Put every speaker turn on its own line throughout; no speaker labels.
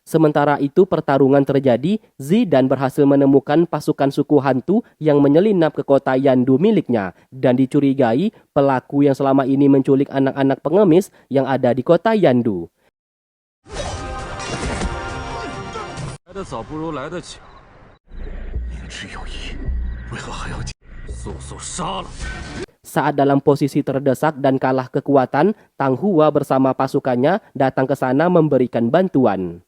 Sementara itu pertarungan terjadi, Zidan berhasil menemukan pasukan suku hantu yang menyelinap ke kota Yandu miliknya dan dicurigai pelaku yang selama ini menculik anak-anak pengemis yang ada di kota Yandu. Saat dalam posisi terdesak dan kalah kekuatan, Tang Hua bersama pasukannya datang ke sana memberikan bantuan.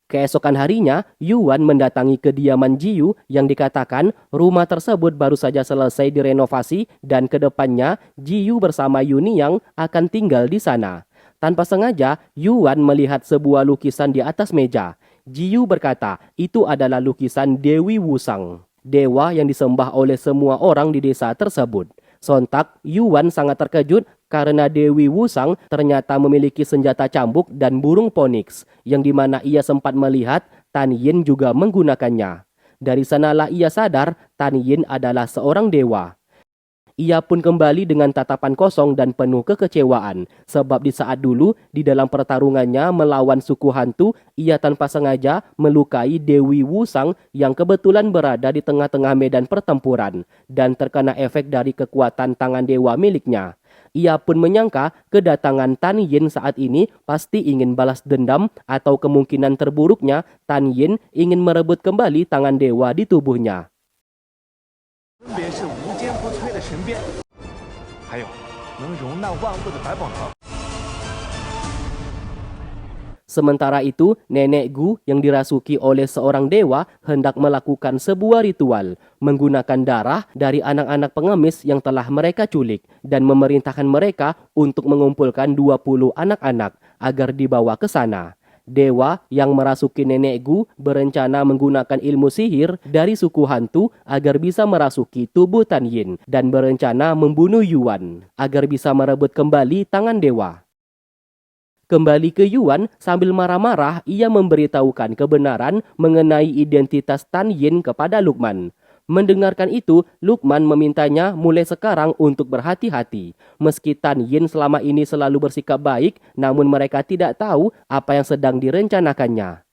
Keesokan harinya, Yuan mendatangi kediaman Jiyu yang dikatakan rumah tersebut baru saja selesai direnovasi dan kedepannya Jiyu bersama Yuniyang akan tinggal di sana. Tanpa sengaja, Yuan melihat sebuah lukisan di atas meja. Jiyu berkata itu adalah lukisan Dewi Wusang, dewa yang disembah oleh semua orang di desa tersebut. Sontak, Yuan sangat terkejut karena Dewi Wusang ternyata memiliki senjata cambuk dan burung phoenix, yang dimana ia sempat melihat Tan Yin juga menggunakannya. Dari sanalah ia sadar Tan Yin adalah seorang dewa. Ia pun kembali dengan tatapan kosong dan penuh kekecewaan, sebab di saat dulu di dalam pertarungannya melawan suku hantu, ia tanpa sengaja melukai Dewi Wusang yang kebetulan berada di tengah-tengah medan pertempuran dan terkena efek dari kekuatan tangan dewa miliknya. Ia pun menyangka kedatangan Tan Yin saat ini pasti ingin balas dendam atau kemungkinan terburuknya Tan Yin ingin merebut kembali tangan dewa di tubuhnya. Sementara itu, Nenek Gu yang dirasuki oleh seorang dewa hendak melakukan sebuah ritual menggunakan darah dari anak-anak pengemis yang telah mereka culik dan memerintahkan mereka untuk mengumpulkan 20 anak-anak agar dibawa ke sana. Dewa yang merasuki Nenek Gu berencana menggunakan ilmu sihir dari suku hantu agar bisa merasuki tubuh Tan Yin dan berencana membunuh Yuan agar bisa merebut kembali tangan dewa. Kembali ke Yuan, sambil marah-marah ia memberitahukan kebenaran mengenai identitas Tan Yin kepada Lukman. Mendengarkan itu, Lukman memintanya mulai sekarang untuk berhati-hati. Meski Tan Yin selama ini selalu bersikap baik, namun mereka tidak tahu apa yang sedang direncanakannya.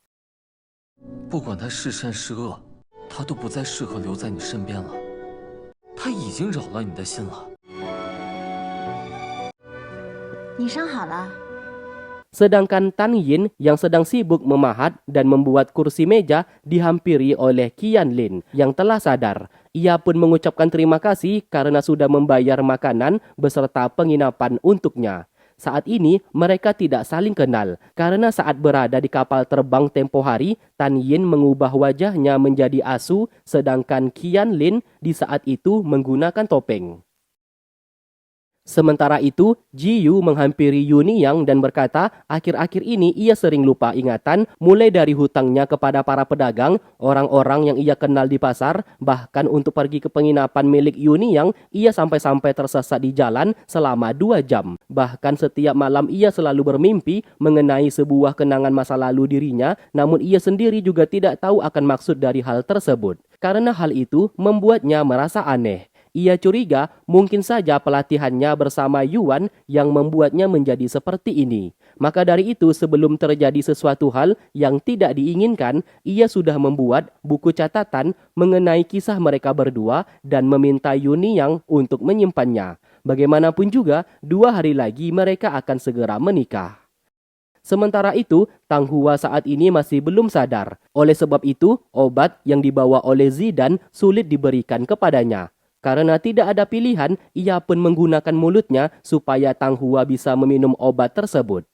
Sedangkan Tan Yin yang sedang sibuk memahat dan membuat kursi meja dihampiri oleh Qian Lin yang telah sadar. Ia pun mengucapkan terima kasih karena sudah membayar makanan beserta penginapan untuknya. Saat ini mereka tidak saling kenal karena saat berada di kapal terbang tempo hari, Tan Yin mengubah wajahnya menjadi asu sedangkan Qian Lin di saat itu menggunakan topeng. Sementara itu, Jiyu menghampiri Yuniyang dan berkata akhir-akhir ini ia sering lupa ingatan mulai dari hutangnya kepada para pedagang, orang-orang yang ia kenal di pasar, bahkan untuk pergi ke penginapan milik Yuniyang, ia sampai-sampai tersesat di jalan selama 2 jam. Bahkan setiap malam ia selalu bermimpi mengenai sebuah kenangan masa lalu dirinya, namun ia sendiri juga tidak tahu akan maksud dari hal tersebut. Karena hal itu membuatnya merasa aneh. Ia curiga mungkin saja pelatihannya bersama Yuan yang membuatnya menjadi seperti ini. Maka dari itu sebelum terjadi sesuatu hal yang tidak diinginkan, ia sudah membuat buku catatan mengenai kisah mereka berdua dan meminta Yuniyang untuk menyimpannya. Bagaimanapun juga, 2 hari lagi mereka akan segera menikah. Sementara itu, Tang Hua saat ini masih belum sadar. Oleh sebab itu, obat yang dibawa oleh Zidan sulit diberikan kepadanya. Karena tidak ada pilihan, ia pun menggunakan mulutnya supaya Tang Hua bisa meminum obat tersebut.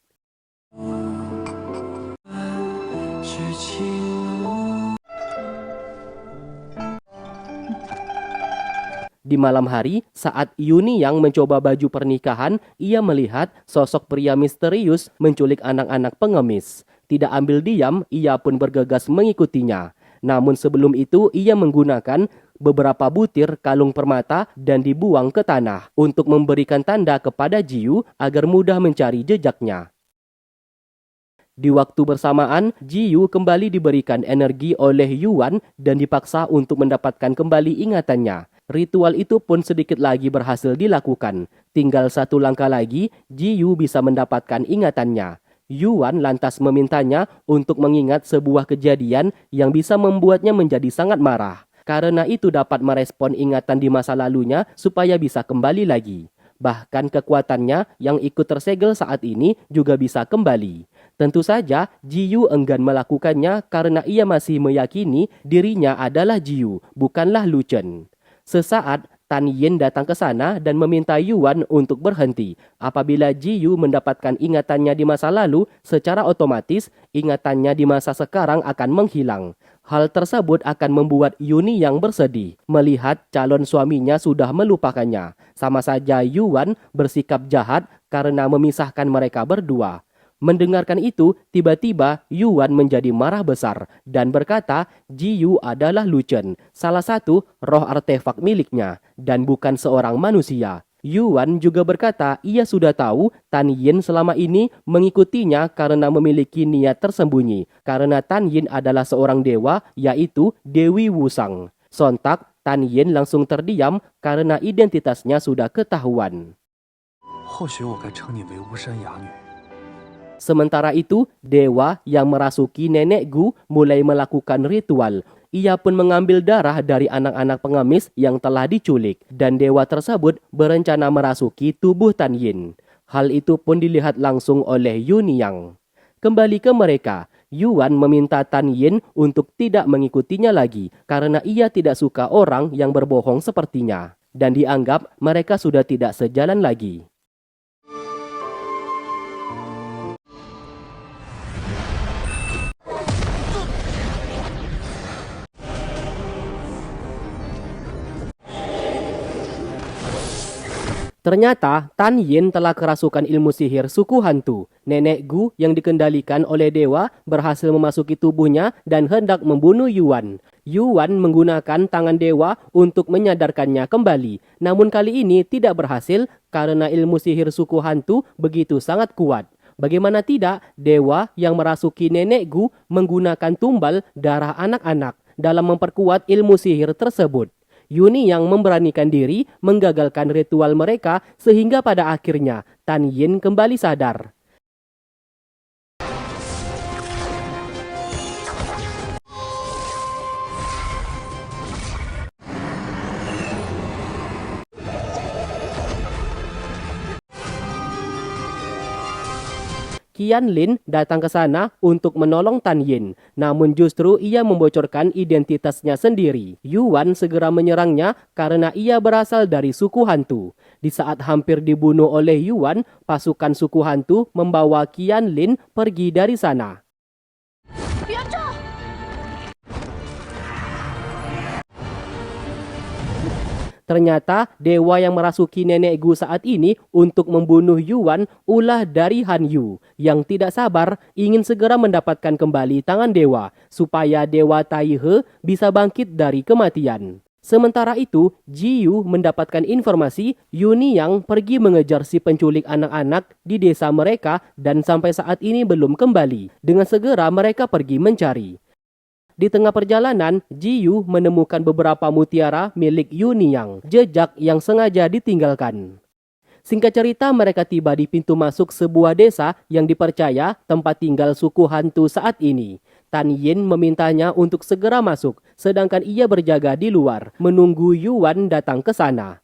Di malam hari, saat Yuni yang mencoba baju pernikahan, ia melihat sosok pria misterius menculik anak-anak pengemis. Tidak ambil diam, ia pun bergegas mengikutinya. Namun sebelum itu, ia menggunakan beberapa butir kalung permata dan dibuang ke tanah untuk memberikan tanda kepada Jiyu agar mudah mencari jejaknya. Di waktu bersamaan, Jiyu kembali diberikan energi oleh Yuan dan dipaksa untuk mendapatkan kembali ingatannya. Ritual itu pun sedikit lagi berhasil dilakukan. Tinggal satu langkah lagi, Jiyu bisa mendapatkan ingatannya. Yuan lantas memintanya untuk mengingat sebuah kejadian yang bisa membuatnya menjadi sangat marah. Karena itu dapat merespon ingatan di masa lalunya supaya bisa kembali lagi. Bahkan kekuatannya yang ikut tersegel saat ini juga bisa kembali. Tentu saja, Jiyu enggan melakukannya karena ia masih meyakini dirinya adalah Jiyu, bukanlah Lu Chen. Sesaat, Tan Yin datang ke sana dan meminta Yuan untuk berhenti. Apabila Jiyu mendapatkan ingatannya di masa lalu, secara otomatis ingatannya di masa sekarang akan menghilang. Hal tersebut akan membuat Yuni yang bersedih melihat calon suaminya sudah melupakannya. Sama saja Yuan bersikap jahat karena memisahkan mereka berdua. Mendengarkan itu, tiba-tiba Yuan menjadi marah besar dan berkata Jiyu adalah Lu Chen, salah satu roh artefak miliknya, dan bukan seorang manusia. Yuan juga berkata ia sudah tahu Tan Yin selama ini mengikutinya karena memiliki niat tersembunyi, karena Tan Yin adalah seorang dewa, yaitu Dewi Wusang. Sontak, Tan Yin langsung terdiam karena identitasnya sudah ketahuan. Sementara itu, dewa yang merasuki nenek Gu mulai melakukan ritual. Ia pun mengambil darah dari anak-anak pengemis yang telah diculik, dan dewa tersebut berencana merasuki tubuh Tan Yin. Hal itu pun dilihat langsung oleh Yunyang. Kembali ke mereka, Yuan meminta Tan Yin untuk tidak mengikutinya lagi karena ia tidak suka orang yang berbohong sepertinya, dan dianggap mereka sudah tidak sejalan lagi. Ternyata Tan Yin telah kerasukan ilmu sihir suku hantu. Nenek Gu yang dikendalikan oleh dewa berhasil memasuki tubuhnya dan hendak membunuh Yuan. Yuan menggunakan tangan dewa untuk menyadarkannya kembali. Namun kali ini tidak berhasil karena ilmu sihir suku hantu begitu sangat kuat. Bagaimana tidak, dewa yang merasuki nenek Gu menggunakan tumbal darah anak-anak dalam memperkuat ilmu sihir tersebut. Yuni yang memberanikan diri menggagalkan ritual mereka sehingga pada akhirnya Tan Yin kembali sadar. Qian Lin datang ke sana untuk menolong Tan Yin, namun justru ia membocorkan identitasnya sendiri. Yuan segera menyerangnya karena ia berasal dari suku hantu. Di saat hampir dibunuh oleh Yuan, pasukan suku hantu membawa Qian Lin pergi dari sana. Ternyata dewa yang merasuki nenek Gu saat ini untuk membunuh Yuan ulah dari Han Yu yang tidak sabar ingin segera mendapatkan kembali tangan dewa supaya dewa Tai He bisa bangkit dari kematian. Sementara itu, Jiyu mendapatkan informasi Yuni yang pergi mengejar si penculik anak-anak di desa mereka dan sampai saat ini belum kembali. Dengan segera mereka pergi mencari. Di tengah perjalanan, Jiyu menemukan beberapa mutiara milik Yunyang, jejak yang sengaja ditinggalkan. Singkat cerita, mereka tiba di pintu masuk sebuah desa yang dipercaya tempat tinggal suku hantu saat ini. Tan Yin memintanya untuk segera masuk, sedangkan ia berjaga di luar, menunggu Yuan datang ke sana.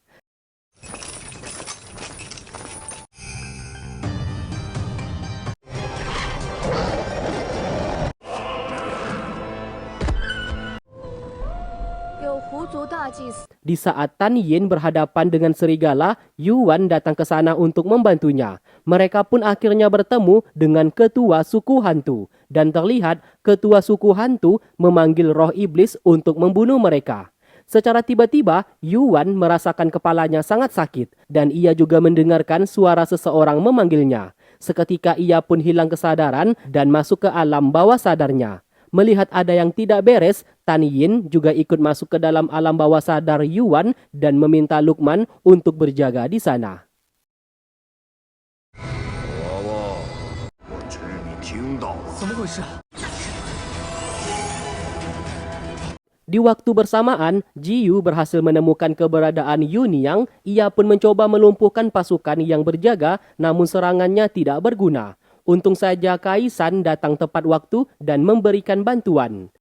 Di saat Tan Yin berhadapan dengan serigala, Yuan datang ke sana untuk membantunya. Mereka pun akhirnya bertemu dengan ketua suku hantu. Dan terlihat ketua suku hantu memanggil roh iblis untuk membunuh mereka. Secara tiba-tiba, Yuan merasakan kepalanya sangat sakit dan ia juga mendengarkan suara seseorang memanggilnya. Seketika ia pun hilang kesadaran dan masuk ke alam bawah sadarnya. Melihat ada yang tidak beres, Tan Yin juga ikut masuk ke dalam alam bawah sadar Yuan dan meminta Lukman untuk berjaga di sana. Di waktu bersamaan, Jiyu berhasil menemukan keberadaan Yuniang. Ia pun mencoba melumpuhkan pasukan yang berjaga, namun serangannya tidak berguna. Untung saja Kaisan datang tepat waktu dan memberikan bantuan.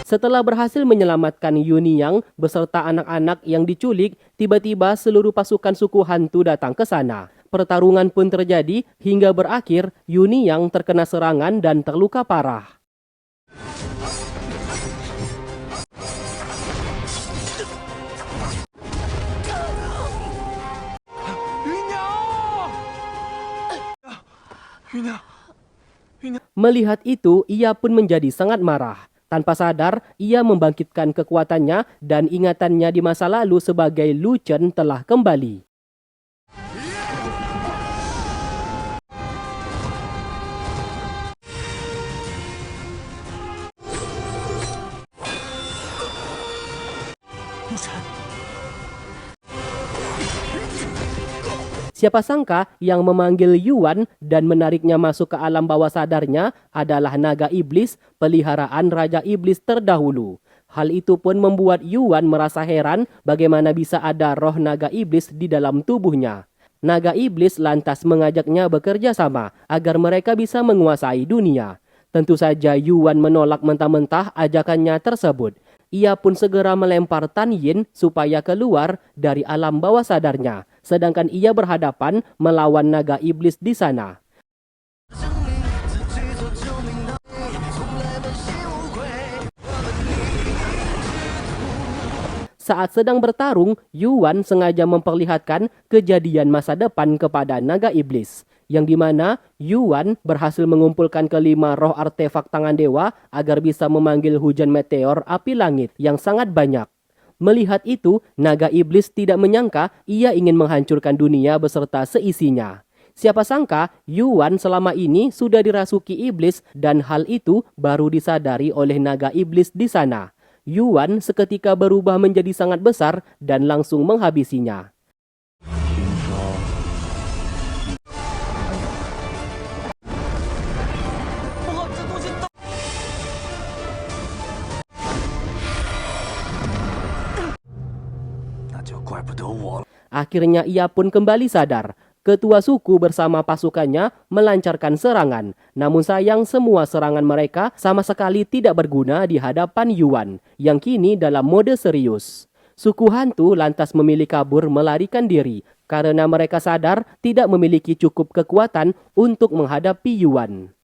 Setelah berhasil menyelamatkan Yuniang beserta anak-anak yang diculik, tiba-tiba seluruh pasukan suku hantu datang ke sana. Pertarungan pun terjadi hingga berakhir Yuniang terkena serangan dan terluka parah. Melihat itu, ia pun menjadi sangat marah. Tanpa sadar, ia membangkitkan kekuatannya dan ingatannya di masa lalu sebagai Lu Chen telah kembali. Siapa sangka yang memanggil Yuan dan menariknya masuk ke alam bawah sadarnya adalah naga iblis, peliharaan Raja Iblis terdahulu. Hal itu pun membuat Yuan merasa heran bagaimana bisa ada roh naga iblis di dalam tubuhnya. Naga iblis lantas mengajaknya bekerja sama agar mereka bisa menguasai dunia. Tentu saja Yuan menolak mentah-mentah ajakannya tersebut. Ia pun segera melempar Tan Yin supaya keluar dari alam bawah sadarnya, sedangkan ia berhadapan melawan naga iblis di sana. Saat sedang bertarung, Yuan sengaja memperlihatkan kejadian masa depan kepada naga iblis, yang dimana Yuan berhasil mengumpulkan kelima roh artefak tangan dewa agar bisa memanggil hujan meteor api langit yang sangat banyak. Melihat itu, naga iblis tidak menyangka ia ingin menghancurkan dunia beserta seisinya. Siapa sangka Yuan selama ini sudah dirasuki iblis dan hal itu baru disadari oleh naga iblis di sana. Yuan seketika berubah menjadi sangat besar dan langsung menghabisinya. Akhirnya ia pun kembali sadar. Ketua suku bersama pasukannya melancarkan serangan. Namun sayang semua serangan mereka sama sekali tidak berguna di hadapan Yuan yang kini dalam mode serius. Suku hantu lantas memilih kabur melarikan diri karena mereka sadar tidak memiliki cukup kekuatan untuk menghadapi Yuan.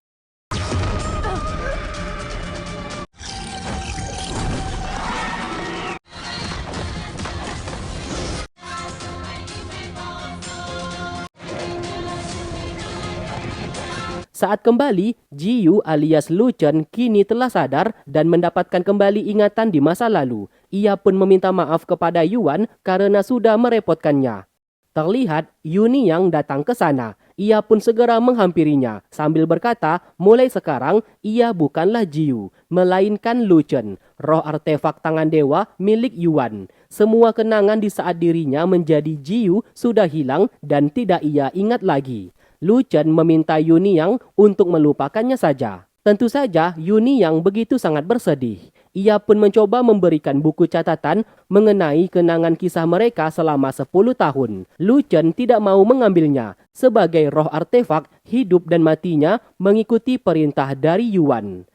Saat kembali, Jiyu alias Lu Chen kini telah sadar dan mendapatkan kembali ingatan di masa lalu. Ia pun meminta maaf kepada Yuan karena sudah merepotkannya. Terlihat Yuniang datang ke sana. Ia pun segera menghampirinya sambil berkata, mulai sekarang ia bukanlah Jiyu, melainkan Lu Chen, roh artefak tangan dewa milik Yuan. Semua kenangan di saat dirinya menjadi Jiyu sudah hilang dan tidak ia ingat lagi. Lu Chen meminta Yuniang untuk melupakannya saja. Tentu saja Yuniang begitu sangat bersedih. Ia pun mencoba memberikan buku catatan mengenai kenangan kisah mereka selama 10 tahun. Lu Chen tidak mau mengambilnya sebagai roh artefak hidup dan matinya mengikuti perintah dari Yuan.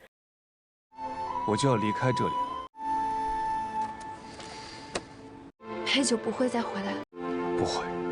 我就要离开这里。
黑酒不会再回来了。
不会。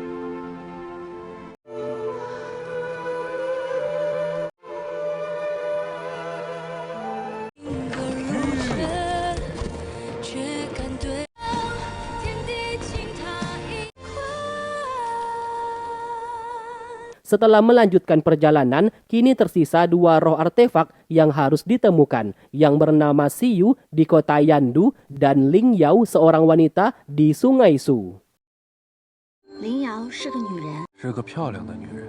Setelah melanjutkan perjalanan, kini tersisa 2 roh artefak yang harus ditemukan, yang bernama Siyu di kota Yandu dan Ling Yao, seorang wanita di Sungai Su.
林瑶是个女人，
是个漂亮的女人。